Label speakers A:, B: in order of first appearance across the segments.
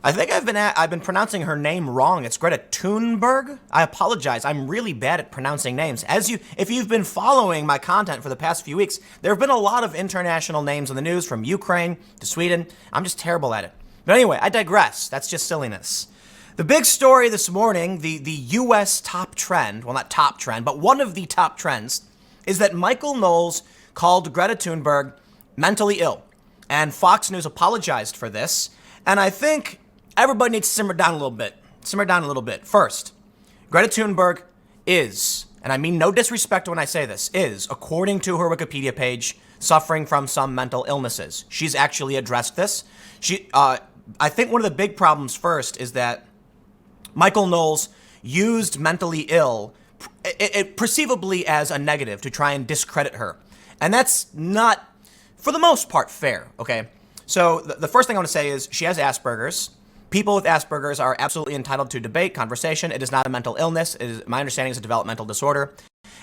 A: I think I've been pronouncing her name wrong. It's Greta Thunberg. I apologize. I'm really bad at pronouncing names. If you've been following my content for the past few weeks, there have been a lot of international names in the news, from Ukraine to Sweden. I'm just terrible at it. But anyway, I digress. That's just silliness. The big story this morning, the U.S. top trend, well, not top trend, but one of the top trends, is that Michael Knowles called Greta Thunberg mentally ill. And Fox News apologized for this. And I think everybody needs to simmer down a little bit. First, Greta Thunberg is, and I mean no disrespect when I say this, is, according to her Wikipedia page, suffering from some mental illnesses. She's actually addressed this. I think one of the big problems first is that Michael Knowles used mentally ill perceivably as a negative to try and discredit her. And that's not, for the most part, fair, okay? So the first thing I want to say is she has Asperger's. People with Asperger's are absolutely entitled to debate, conversation. It is not a mental illness. My understanding is a developmental disorder.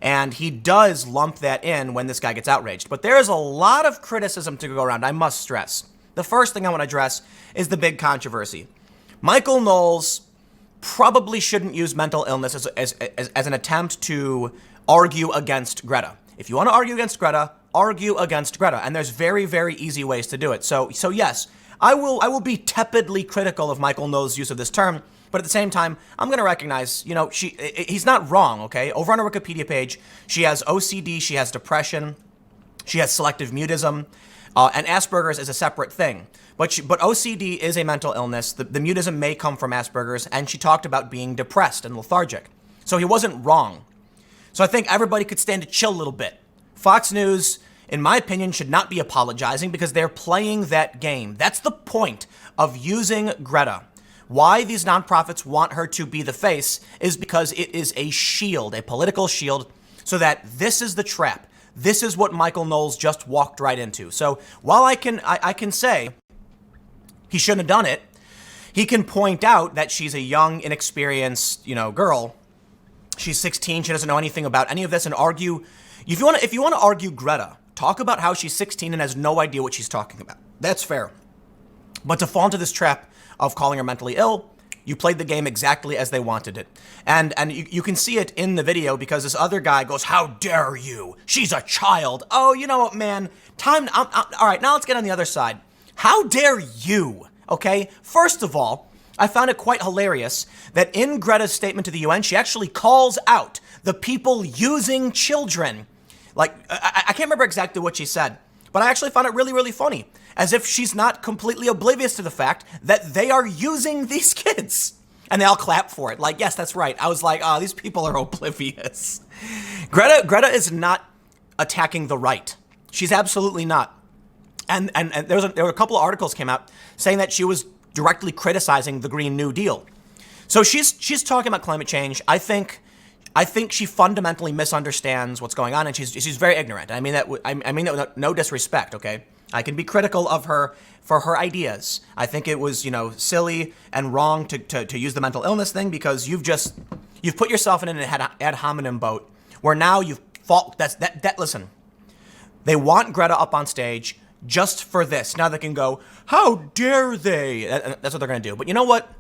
A: And he does lump that in when this guy gets outraged. But there is a lot of criticism to go around, I must stress. The first thing I want to address is the big controversy. Michael Knowles probably shouldn't use mental illness as an attempt to argue against Greta. If you want to argue against Greta, argue against Greta. And there's very, very easy ways to do it. So yes, I will be tepidly critical of Michael Knowles' use of this term, but at the same time, I'm going to recognize, he's not wrong, okay? Over on her Wikipedia page, she has OCD, she has depression, she has selective mutism, and Asperger's is a separate thing. But OCD is a mental illness. The mutism may come from Asperger's, and she talked about being depressed and lethargic. So he wasn't wrong. So I think everybody could stand to chill a little bit. Fox News, in my opinion, should not be apologizing because they're playing that game. That's the point of using Greta. Why these nonprofits want her to be the face is because it is a shield, a political shield, so that this is the trap. This is what Michael Knowles just walked right into. So while I can say he shouldn't have done it, he can point out that she's a young, inexperienced, girl. She's 16. She doesn't know anything about any of this, and argue. If you want to argue Greta, talk about how she's 16 and has no idea what she's talking about. That's fair. But to fall into this trap of calling her mentally ill, you played the game exactly as they wanted it. And you can see it in the video because this other guy goes, "How dare you? She's a child." Oh, you know what, man? All right, now let's get on the other side. How dare you? Okay? First of all, I found it quite hilarious that in Greta's statement to the UN, she actually calls out the people using children. Like, I can't remember exactly what she said, but I actually found it really, really funny. As if she's not completely oblivious to the fact that they are using these kids. And they all clap for it. Like, yes, that's right. I was like, oh, these people are oblivious. Greta is not attacking the right. She's absolutely not. And there were a couple of articles came out saying that she was directly criticizing the Green New Deal. So she's talking about climate change. I think she fundamentally misunderstands what's going on, and she's very ignorant. I mean that with no disrespect, okay? I can be critical of her for her ideas. I think it was, silly and wrong to use the mental illness thing because you've put yourself in an ad hominem boat where now listen. They want Greta up on stage just for this. Now they can go, "How dare they?" That's what they're going to do. But you know what?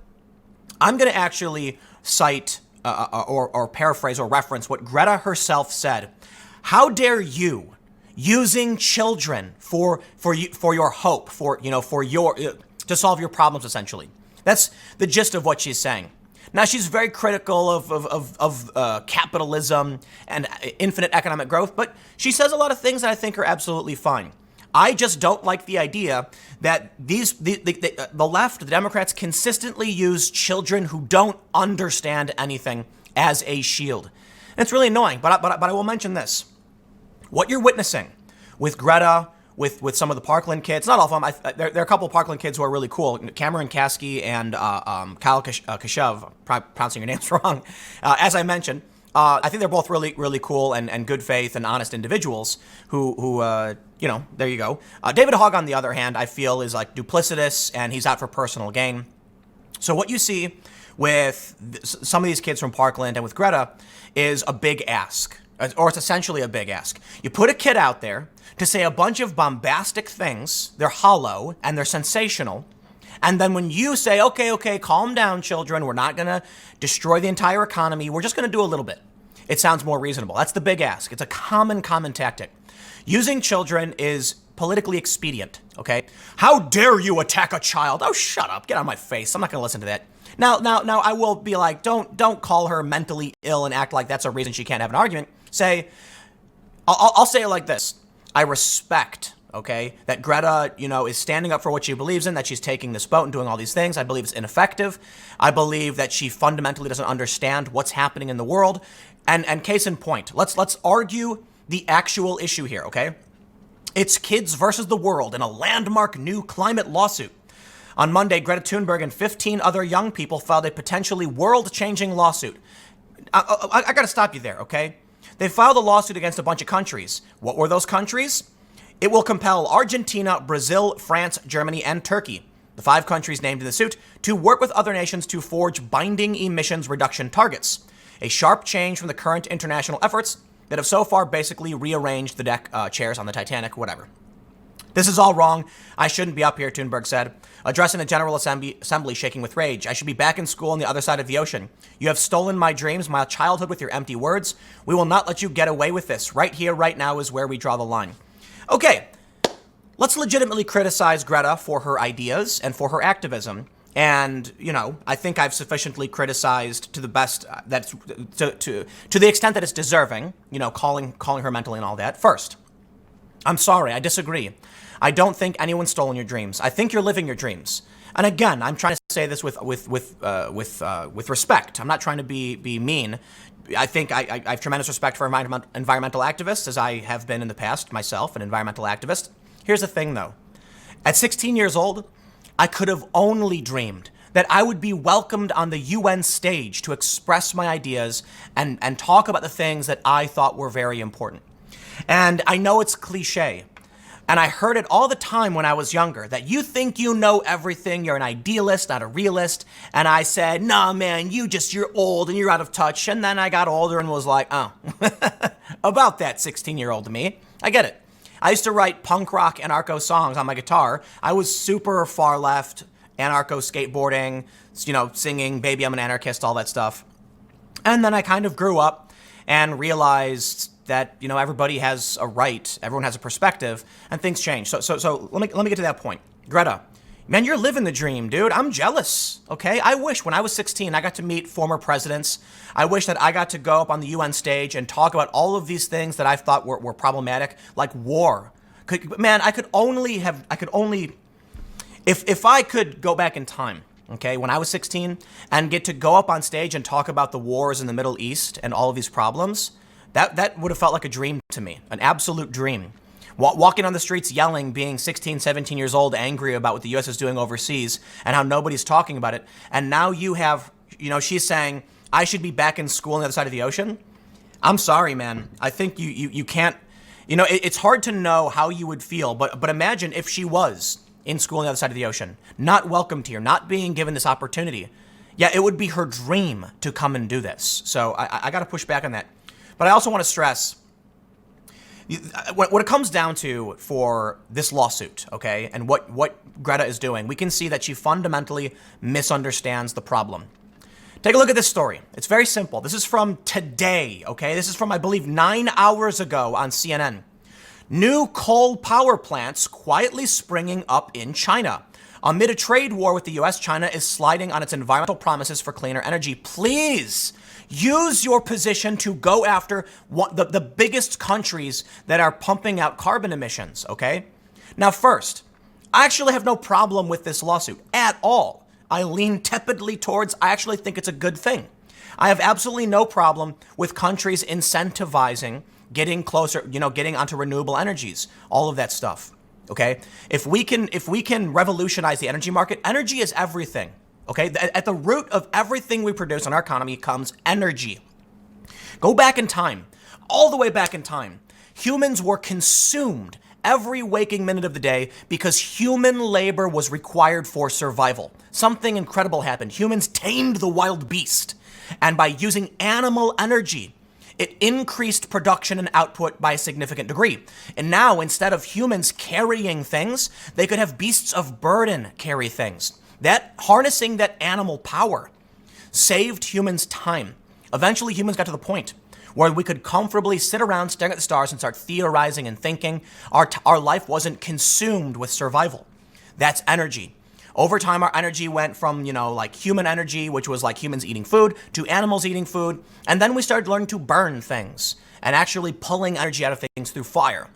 A: I'm going to actually cite or paraphrase or reference what Greta herself said. How dare you using children for your hope, to solve your problems, essentially. That's the gist of what she's saying. Now, she's very critical of capitalism and infinite economic growth, but she says a lot of things that I think are absolutely fine. I just don't like the idea that the left, the Democrats, consistently use children who don't understand anything as a shield. And it's really annoying, but I will mention this. What you're witnessing with Greta, with some of the Parkland kids, not all of them, there are a couple of Parkland kids who are really cool, Cameron Kasky and Kyle Kashev, pronouncing your names wrong, as I mentioned. I think they're both really, really cool and good faith and honest individuals who there you go. David Hogg, on the other hand, I feel is like duplicitous and he's out for personal gain. So what you see with some of these kids from Parkland and with Greta is a big ask. Or it's essentially a big ask. You put a kid out there to say a bunch of bombastic things, they're hollow and they're sensational, And then when you say, okay, calm down, children, we're not going to destroy the entire economy, we're just going to do a little bit, it sounds more reasonable. That's the big ask. It's a common tactic. Using children is politically expedient, okay? How dare you attack a child? Oh, shut up. Get out of my face. I'm not going to listen to that. Now, I will be like, don't call her mentally ill and act like that's a reason she can't have an argument. I'll say it like this. I respect, okay, that Greta, is standing up for what she believes in, that she's taking this vote and doing all these things. I believe it's ineffective. I believe that she fundamentally doesn't understand what's happening in the world. And case in point, let's argue the actual issue here, okay? It's kids versus the world in a landmark new climate lawsuit. On Monday, Greta Thunberg and 15 other young people filed a potentially world-changing lawsuit. I got to stop you there, okay? They filed a lawsuit against a bunch of countries. What were those countries? It will compel Argentina, Brazil, France, Germany, and Turkey, the 5 countries named in the suit, to work with other nations to forge binding emissions reduction targets. A sharp change from the current international efforts that have so far basically rearranged the deck chairs on the Titanic, whatever. This is all wrong. I shouldn't be up here, Thunberg said, addressing the General Assembly shaking with rage. I should be back in school on the other side of the ocean. You have stolen my dreams, my childhood with your empty words. We will not let you get away with this. Right here, right now is where we draw the line. Okay, let's legitimately criticize Greta for her ideas and for her activism. And, I think I've sufficiently criticized to the best, that's to the extent that it's deserving, calling her mentally and all that. First, I'm sorry, I disagree. I don't think anyone's stolen your dreams. I think you're living your dreams. And again, I'm trying to say this with respect. I'm not trying to be mean. I think I have tremendous respect for environmental activists, as I have been in the past myself, an environmental activist. Here's the thing, though. At 16 years old, I could have only dreamed that I would be welcomed on the UN stage to express my ideas and talk about the things that I thought were very important. And I know it's cliche, and I heard it all the time when I was younger, that you think you know everything, you're an idealist, not a realist. And I said, nah, man, you're old and you're out of touch. And then I got older and was like, oh, about that 16-year-old me. I get it. I used to write punk rock anarcho songs on my guitar. I was super far left, anarcho skateboarding, singing Baby I'm an Anarchist, all that stuff. And then I kind of grew up and realized that, everybody has a right, everyone has a perspective, and things change. So let me get to that point. Greta, man, you're living the dream, dude. I'm jealous, okay? I wish when I was 16, I got to meet former presidents. I wish that I got to go up on the UN stage and talk about all of these things that I thought were problematic, like war. Man, if I could go back in time, okay, when I was 16, and get to go up on stage and talk about the wars in the Middle East and all of these problems, that would have felt like a dream to me, an absolute dream. Walking on the streets yelling, being 16, 17 years old, angry about what the U.S. is doing overseas and how nobody's talking about it. And now you have, she's saying, I should be back in school on the other side of the ocean. I'm sorry, man. I think you can't, it's hard to know how you would feel, but imagine if she was in school on the other side of the ocean, not welcomed here, not being given this opportunity. Yeah, it would be her dream to come and do this. So I got to push back on that. But I also want to stress, what it comes down to for this lawsuit, okay, and what Greta is doing, we can see that she fundamentally misunderstands the problem. Take a look at this story. It's very simple. This is from today, okay? This is from, I believe, 9 hours ago on CNN. New coal power plants quietly springing up in China. Amid a trade war with the U.S., China is sliding on its environmental promises for cleaner energy. Please use your position to go after the biggest countries that are pumping out carbon emissions, okay? Now, first, I actually have no problem with this lawsuit at all. I lean tepidly towards, I actually think it's a good thing. I have absolutely no problem with countries incentivizing getting closer, getting onto renewable energies, all of that stuff, okay? If we can revolutionize the energy market, energy is everything. Okay, at the root of everything we produce in our economy comes energy. Go back in time, all the way back in time. Humans were consumed every waking minute of the day because human labor was required for survival. Something incredible happened. Humans tamed the wild beast. And by using animal energy, it increased production and output by a significant degree. And now, instead of humans carrying things, they could have beasts of burden carry things. That harnessing that animal power saved humans time. Eventually, humans got to the point where we could comfortably sit around staring at the stars and start theorizing and thinking. Our life wasn't consumed with survival. That's energy. Over time, our energy went from, like human energy, which was like humans eating food, to animals eating food. And then we started learning to burn things and actually pulling energy out of things through fire.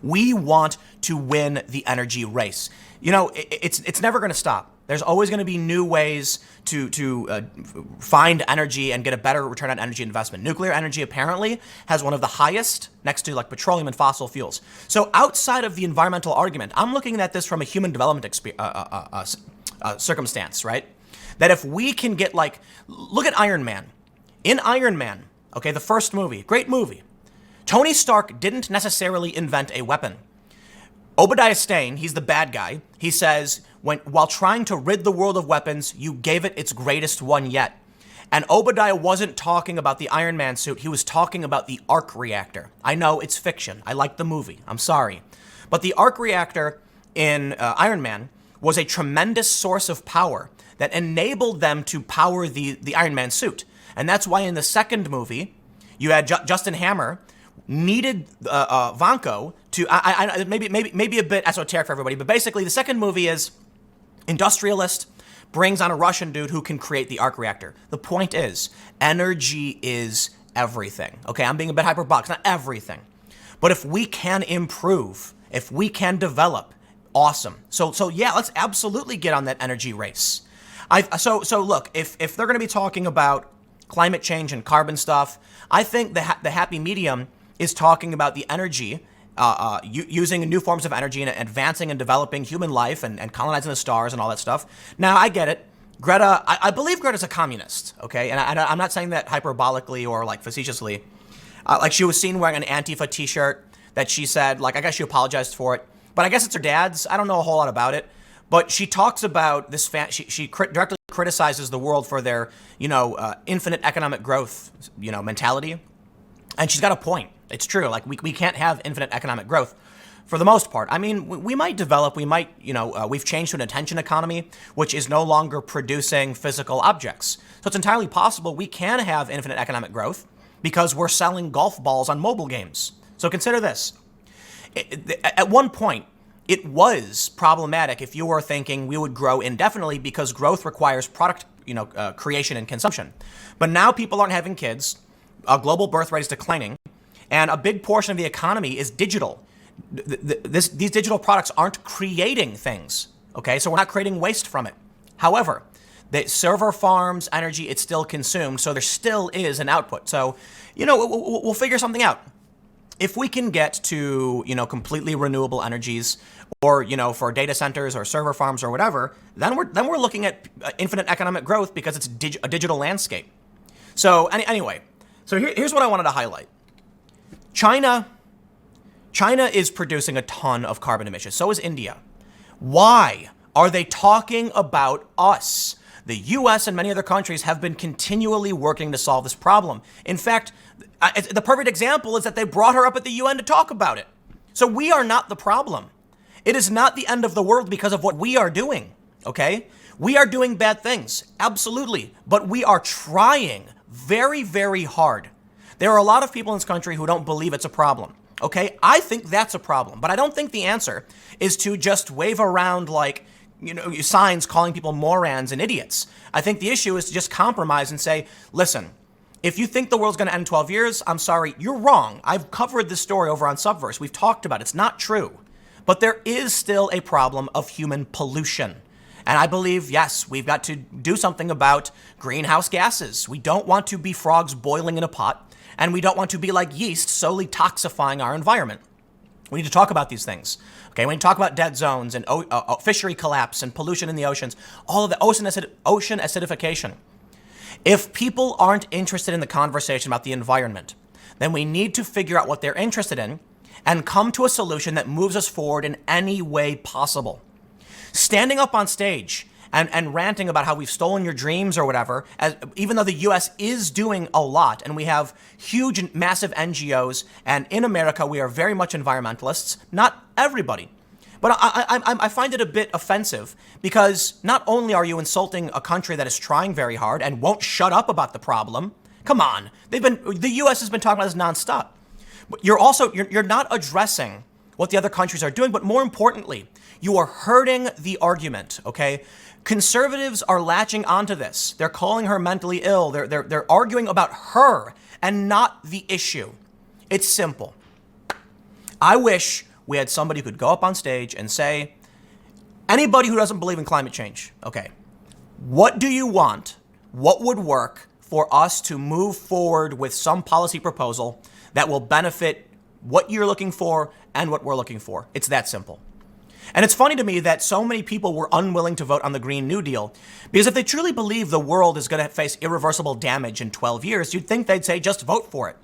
A: We want to win the energy race. It's never going to stop. There's always going to be new ways to find energy and get a better return on energy investment. Nuclear energy apparently has one of the highest, next to like petroleum and fossil fuels. So outside of the environmental argument, I'm looking at this from a human development circumstance, right? That if we can get look at Iron Man. In Iron Man, okay, the first movie, great movie, Tony Stark didn't necessarily invent a weapon. Obadiah Stane, he's the bad guy. He says, while trying to rid the world of weapons, you gave it its greatest one yet. And Obadiah wasn't talking about the Iron Man suit. He was talking about the arc reactor. I know it's fiction. I like the movie. I'm sorry. But the arc reactor in Iron Man was a tremendous source of power that enabled them to power the Iron Man suit. And that's why in the second movie, you had Justin Hammer needed Vanko to, maybe a bit esoteric for everybody, but basically the second movie is industrialist brings on a Russian dude who can create the arc reactor. The point is, energy is everything. Okay, I'm being a bit hyperbolic, it's not everything. But if we can improve, if we can develop, awesome. So yeah, let's absolutely get on that energy race. So look, if they're going to be talking about climate change and carbon stuff, I think the happy medium is talking about the energy, using new forms of energy and advancing and developing human life and colonizing the stars and all that stuff. Now, I get it. Greta, I believe Greta's a communist, okay? And I'm not saying that hyperbolically or like facetiously. Like she was seen wearing an Antifa t-shirt that she said, like, I guess she apologized for it. But I guess it's her dad's. I don't know a whole lot about it. But she talks about this, she directly criticizes the world for their, infinite economic growth, mentality. And she's got a point. It's true. Like, we can't have infinite economic growth for the most part. I mean, we might develop, we've changed to an attention economy, which is no longer producing physical objects. So it's entirely possible we can have infinite economic growth because we're selling golf balls on mobile games. So consider this. At one point, it was problematic if you were thinking we would grow indefinitely because growth requires product, creation and consumption. But now people aren't having kids. Global birth rate is declining. And a big portion of the economy is digital. These digital products aren't creating things, okay? So we're not creating waste from it. However, the server farms energy, it's still consumed, so there still is an output. So, we'll figure something out. If we can get to, completely renewable energies or, for data centers or server farms or whatever, then we're looking at infinite economic growth because it's a digital landscape. So anyway, so here's what I wanted to highlight. China is producing a ton of carbon emissions. So is India. Why are they talking about us? The US and many other countries have been continually working to solve this problem. In fact, the perfect example is that they brought her up at the UN to talk about it. So we are not the problem. It is not the end of the world because of what we are doing, okay? We are doing bad things, absolutely, but we are trying very, very hard. There are a lot of people in this country who don't believe it's a problem, okay? I think that's a problem, but I don't think the answer is to just wave around like, signs calling people morons and idiots. I think the issue is to just compromise and say, listen, if you think the world's going to end in 12 years, I'm sorry, you're wrong. I've covered this story over on Subverse. We've talked about it. It's not true. But there is still a problem of human pollution. And I believe, yes, we've got to do something about greenhouse gases. We don't want to be frogs boiling in a pot, and we don't want to be like yeast slowly toxifying our environment. We need to talk about these things. Okay, we need to talk about dead zones and fishery collapse and pollution in the oceans, all of the ocean acidification. If people aren't interested in the conversation about the environment, then we need to figure out what they're interested in and come to a solution that moves us forward in any way possible. Standing up on stage and ranting about how we've stolen your dreams or whatever, even though the US is doing a lot and we have huge, massive NGOs, and in America we are very much environmentalists, not everybody. But I find it a bit offensive because not only are you insulting a country that is trying very hard and won't shut up about the problem. Come on, the U.S. has been talking about this nonstop. But you're not addressing what the other countries are doing. But more importantly, you are hurting the argument. Okay, conservatives are latching onto this. They're calling her mentally ill. They're arguing about her and not the issue. It's simple. I wish we had somebody who could go up on stage and say, anybody who doesn't believe in climate change, okay, what do you want? What would work for us to move forward with some policy proposal that will benefit what you're looking for and what we're looking for? It's that simple. And it's funny to me that so many people were unwilling to vote on the Green New Deal, because if they truly believe the world is going to face irreversible damage in 12 years, you'd think they'd say, just vote for it.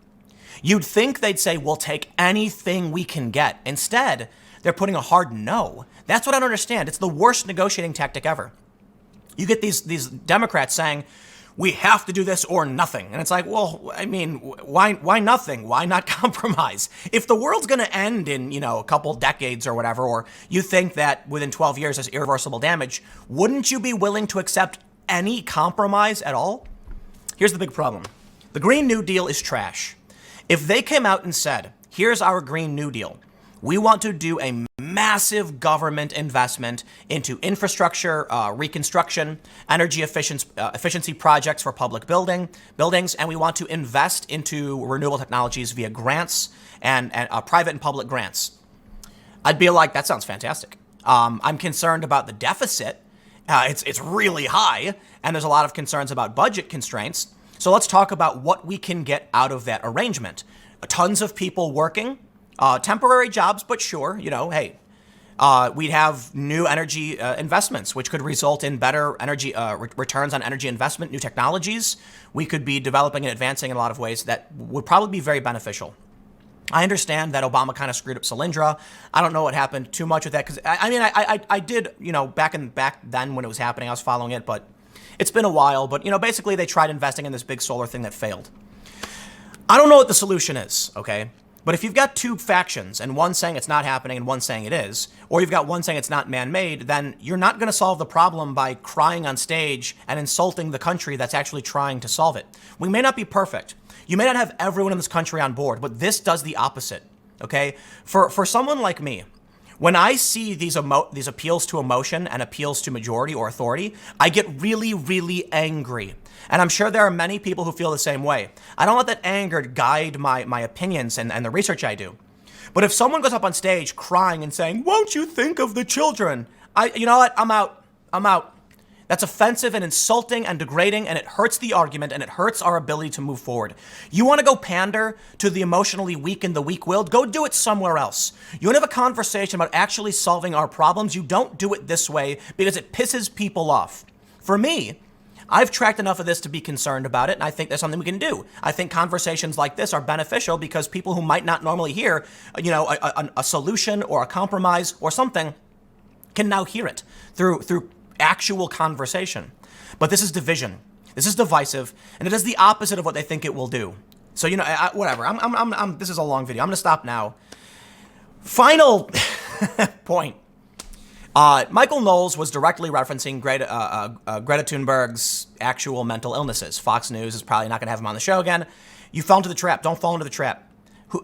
A: You'd think they'd say, we'll take anything we can get. Instead, they're putting a hard no. That's what I don't understand. It's the worst negotiating tactic ever. You get these Democrats saying, we have to do this or nothing. And it's like, well, I mean, why nothing? Why not compromise? If the world's going to end in, a couple decades or whatever, or you think that within 12 years there's irreversible damage, wouldn't you be willing to accept any compromise at all? Here's the big problem. The Green New Deal is trash. If they came out and said, here's our Green New Deal, we want to do a massive government investment into infrastructure, reconstruction, energy efficiency projects for public buildings, and we want to invest into renewable technologies via grants and private and public grants. I'd be like, that sounds fantastic. I'm concerned about the deficit. It's really high, and there's a lot of concerns about budget constraints. So let's talk about what we can get out of that arrangement. Tons of people working, temporary jobs, but sure, hey, we'd have new energy investments, which could result in better energy returns on energy investment, new technologies. We could be developing and advancing in a lot of ways that would probably be very beneficial. I understand that Obama kind of screwed up Solyndra. I don't know what happened too much with that because I did, back then when it was happening, I was following it, but it's been a while. But, basically they tried investing in this big solar thing that failed. I don't know what the solution is, okay? But if you've got two factions and one saying it's not happening and one saying it is, or you've got one saying it's not man-made, then you're not going to solve the problem by crying on stage and insulting the country that's actually trying to solve it. We may not be perfect. You may not have everyone in this country on board, but this does the opposite, okay? For someone like me, when I see these appeals to emotion and appeals to majority or authority, I get really, really angry. And I'm sure there are many people who feel the same way. I don't let that anger guide my opinions and the research I do. But if someone goes up on stage crying and saying, won't you think of the children? You know what? I'm out. That's offensive and insulting and degrading, and it hurts the argument, and it hurts our ability to move forward. You want to go pander to the emotionally weak and the weak-willed? Go do it somewhere else. You want to have a conversation about actually solving our problems? You don't do it this way because it pisses people off. For me, I've tracked enough of this to be concerned about it, and I think there's something we can do. I think conversations like this are beneficial because people who might not normally hear, a solution or a compromise or something can now hear it through actual conversation. But this is division. This is divisive, and it is the opposite of what they think it will do. So, whatever. This is a long video. I'm going to stop now. Final point. Michael Knowles was directly referencing Greta Thunberg's actual mental illnesses. Fox News is probably not going to have him on the show again. You fell into the trap. Don't fall into the trap.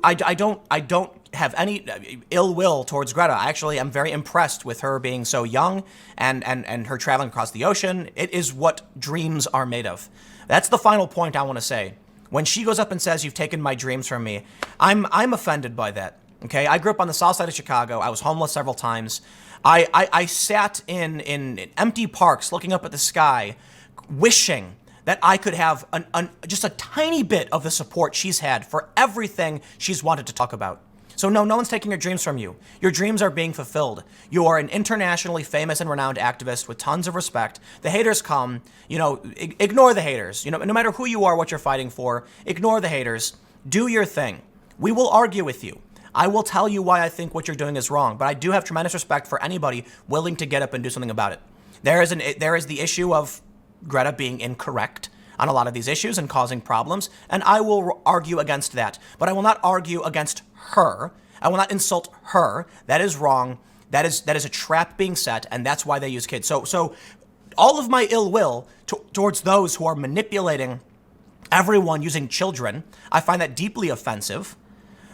A: I don't have any ill will towards Greta. I actually am very impressed with her being so young and her traveling across the ocean. It is what dreams are made of. That's the final point I want to say. When she goes up and says, you've taken my dreams from me, I'm offended by that. Okay, I grew up on the south side of Chicago. I was homeless several times. I sat in empty parks looking up at the sky, wishing that I could have just a tiny bit of the support she's had for everything she's wanted to talk about. So no one's taking your dreams from you. Your dreams are being fulfilled. You are an internationally famous and renowned activist with tons of respect. The haters come, ignore the haters. No matter who you are, what you're fighting for, ignore the haters. Do your thing. We will argue with you. I will tell you why I think what you're doing is wrong, but I do have tremendous respect for anybody willing to get up and do something about it. There is the issue of Greta being incorrect on a lot of these issues and causing problems, and I will argue against that. But I will not argue against her. I will not insult her. That is wrong. That is a trap being set, and that's why they use kids. So all of my ill will towards those who are manipulating everyone using children, I find that deeply offensive.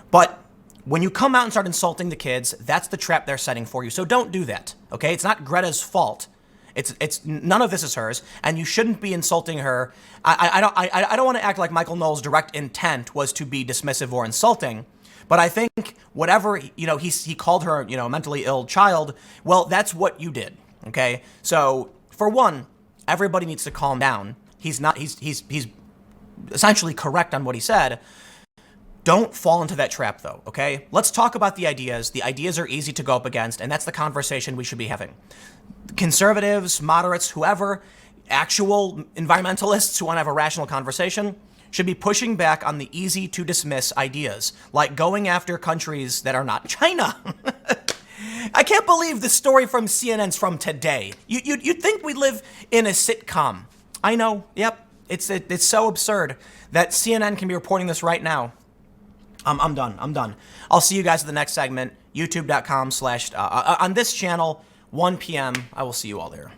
A: But when you come out and start insulting the kids, that's the trap they're setting for you. So don't do that, okay? It's not Greta's fault. It's none of this is hers, and you shouldn't be insulting her. I don't want to act like Michael Knowles' direct intent was to be dismissive or insulting, but I think whatever, he called her, a mentally ill child. Well, that's what you did, okay? So for one, everybody needs to calm down. He's essentially correct on what he said. Don't fall into that trap, though, okay? Let's talk about the ideas. The ideas are easy to go up against, and that's the conversation we should be having. Conservatives, moderates, whoever, actual environmentalists who want to have a rational conversation should be pushing back on the easy to dismiss ideas, like going after countries that are not China. I can't believe the story from CNN's from today. You'd think we live in a sitcom. I know, yep. It's so absurd that CNN can be reporting this right now. I'm done. I'll see you guys at the next segment, youtube.com/ on this channel, 1 p.m. I will see you all there.